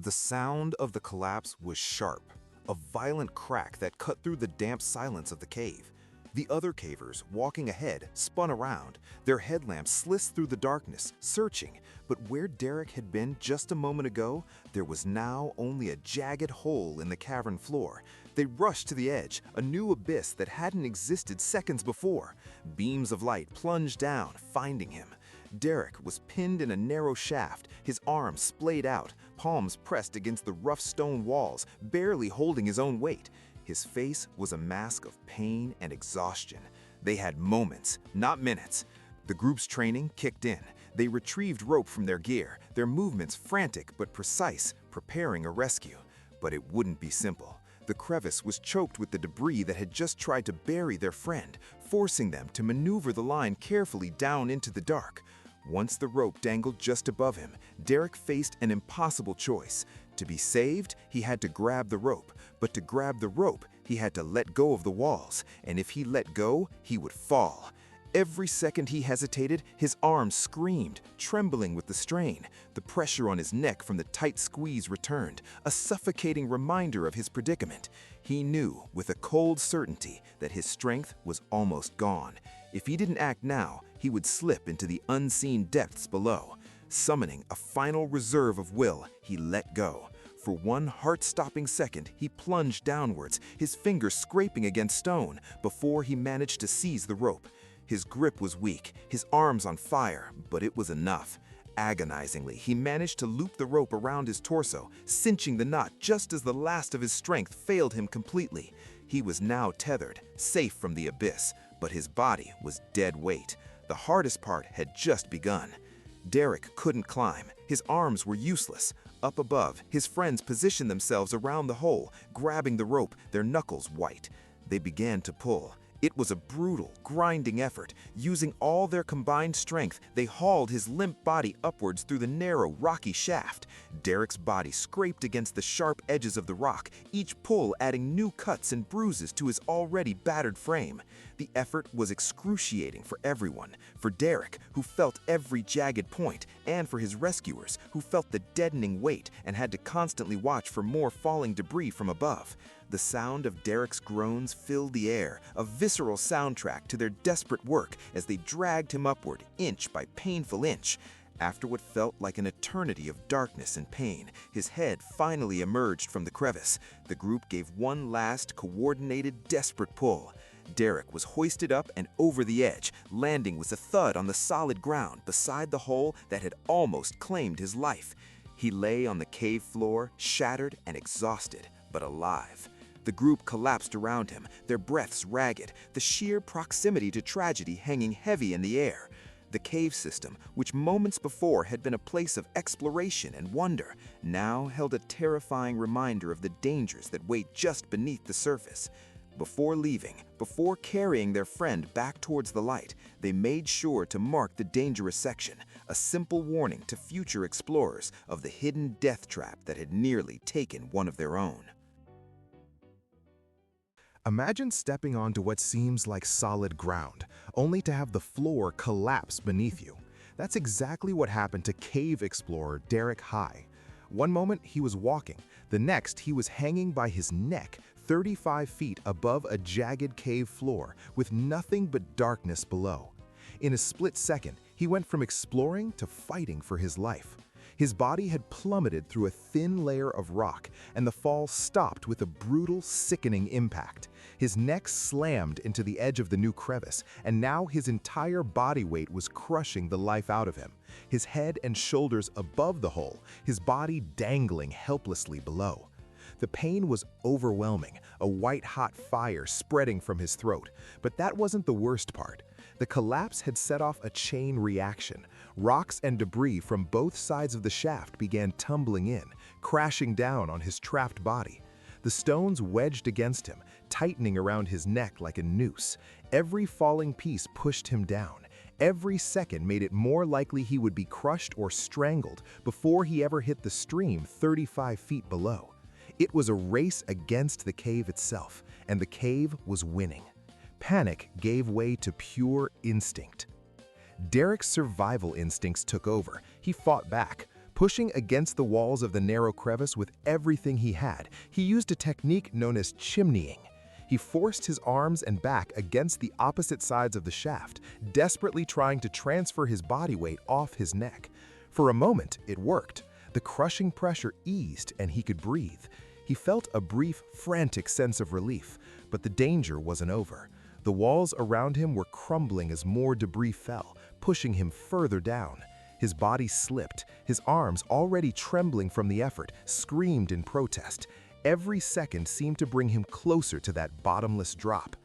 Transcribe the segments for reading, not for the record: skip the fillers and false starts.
The sound of the collapse was sharp, a violent crack that cut through the damp silence of the cave. The other cavers, walking ahead, spun around, their headlamps sliced through the darkness, searching, but where Derek had been just a moment ago, there was now only a jagged hole in the cavern floor. They rushed to the edge, a new abyss that hadn't existed seconds before. Beams of light plunged down, finding him. Derek was pinned in a narrow shaft, his arms splayed out, palms pressed against the rough stone walls, barely holding his own weight. His face was a mask of pain and exhaustion. They had moments, not minutes. The group's training kicked in. They retrieved rope from their gear, their movements frantic but precise, preparing a rescue. But it wouldn't be simple. The crevice was choked with the debris that had just tried to bury their friend, forcing them to maneuver the line carefully down into the dark. Once the rope dangled just above him, Derek faced an impossible choice. To be saved, he had to grab the rope, but to grab the rope, he had to let go of the walls, and if he let go, he would fall. Every second he hesitated, his arms screamed, trembling with the strain. The pressure on his neck from the tight squeeze returned, a suffocating reminder of his predicament. He knew with a cold certainty that his strength was almost gone. If he didn't act now, he would slip into the unseen depths below. Summoning a final reserve of will, he let go. For one heart-stopping second, he plunged downwards, his fingers scraping against stone, before he managed to seize the rope. His grip was weak, his arms on fire, but it was enough. Agonizingly, he managed to loop the rope around his torso, cinching the knot just as the last of his strength failed him completely. He was now tethered, safe from the abyss, but his body was dead weight. The hardest part had just begun. Derek couldn't climb. His arms were useless. Up above, his friends positioned themselves around the hole, grabbing the rope, their knuckles white. They began to pull. It was a brutal, grinding effort. Using all their combined strength, they hauled his limp body upwards through the narrow, rocky shaft. Derek's body scraped against the sharp edges of the rock, each pull adding new cuts and bruises to his already battered frame. The effort was excruciating for everyone, for Derek, who felt every jagged point, and for his rescuers, who felt the deadening weight and had to constantly watch for more falling debris from above. The sound of Derek's groans filled the air, a visceral soundtrack to their desperate work as they dragged him upward, inch by painful inch. After what felt like an eternity of darkness and pain, his head finally emerged from the crevice. The group gave one last, coordinated, desperate pull. Derek was hoisted up and over the edge, landing with a thud on the solid ground beside the hole that had almost claimed his life. He lay on the cave floor, shattered and exhausted, but alive. The group collapsed around him, their breaths ragged, the sheer proximity to tragedy hanging heavy in the air. The cave system, which moments before had been a place of exploration and wonder, now held a terrifying reminder of the dangers that wait just beneath the surface. Before leaving, before carrying their friend back towards the light, they made sure to mark the dangerous section, a simple warning to future explorers of the hidden death trap that had nearly taken one of their own. Imagine stepping onto what seems like solid ground, only to have the floor collapse beneath you. That's exactly what happened to cave explorer Derek High. One moment he was walking, the next he was hanging by his neck 35 feet above a jagged cave floor with nothing but darkness below. In a split second, he went from exploring to fighting for his life. His body had plummeted through a thin layer of rock, and the fall stopped with a brutal, sickening impact. His neck slammed into the edge of the new crevice, and now his entire body weight was crushing the life out of him. His head and shoulders above the hole, his body dangling helplessly below. The pain was overwhelming, a white-hot fire spreading from his throat. But that wasn't the worst part. The collapse had set off a chain reaction. Rocks and debris from both sides of the shaft began tumbling in, crashing down on his trapped body. The stones wedged against him, tightening around his neck like a noose. Every falling piece pushed him down. Every second made it more likely he would be crushed or strangled before he ever hit the stream 35 feet below. It was a race against the cave itself, and the cave was winning. Panic gave way to pure instinct. Derek's survival instincts took over. He fought back, Pushing against the walls of the narrow crevice with everything he had, he used a technique known as chimneying. He forced his arms and back against the opposite sides of the shaft, desperately trying to transfer his body weight off his neck. For a moment, it worked. The crushing pressure eased and he could breathe. He felt a brief, frantic sense of relief, but the danger wasn't over. The walls around him were crumbling as more debris fell, pushing him further down. His body slipped, his arms, already trembling from the effort, screamed in protest. Every second seemed to bring him closer to that bottomless drop.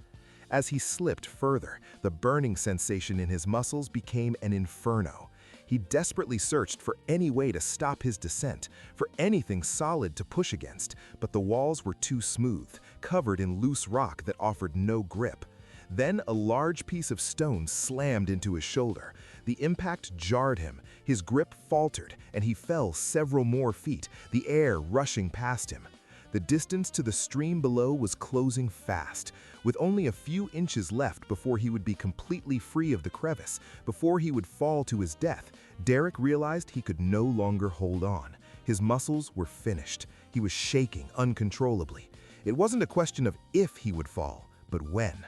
As he slipped further, the burning sensation in his muscles became an inferno. He desperately searched for any way to stop his descent, for anything solid to push against, but the walls were too smooth, covered in loose rock that offered no grip. Then a large piece of stone slammed into his shoulder. The impact jarred him, his grip faltered, and he fell several more feet, the air rushing past him. The distance to the stream below was closing fast. With only a few inches left before he would be completely free of the crevice, before he would fall to his death, Derek realized he could no longer hold on. His muscles were finished. He was shaking uncontrollably. It wasn't a question of if he would fall, but when.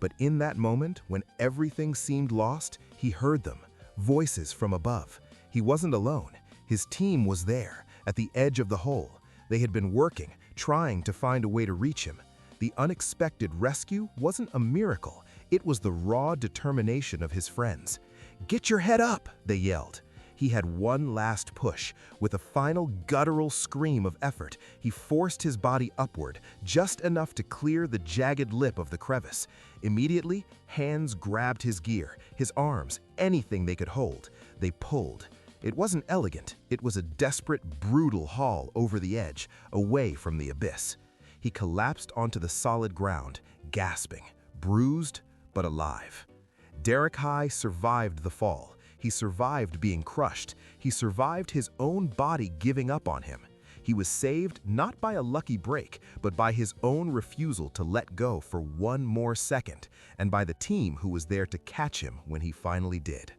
But in that moment, when everything seemed lost, he heard them, voices from above. He wasn't alone. His team was there, at the edge of the hole. They had been working, trying to find a way to reach him. The unexpected rescue wasn't a miracle. It was the raw determination of his friends. "Get your head up," they yelled. He had one last push. With a final guttural scream of effort, he forced his body upward, just enough to clear the jagged lip of the crevice. Immediately, hands grabbed his gear, his arms, anything they could hold. They pulled. It wasn't elegant. It was a desperate, brutal haul over the edge, away from the abyss. He collapsed onto the solid ground, gasping, bruised but alive. Derek High survived the fall. He survived being crushed. He survived his own body giving up on him. He was saved not by a lucky break, but by his own refusal to let go for one more second, and by the team who was there to catch him when he finally did.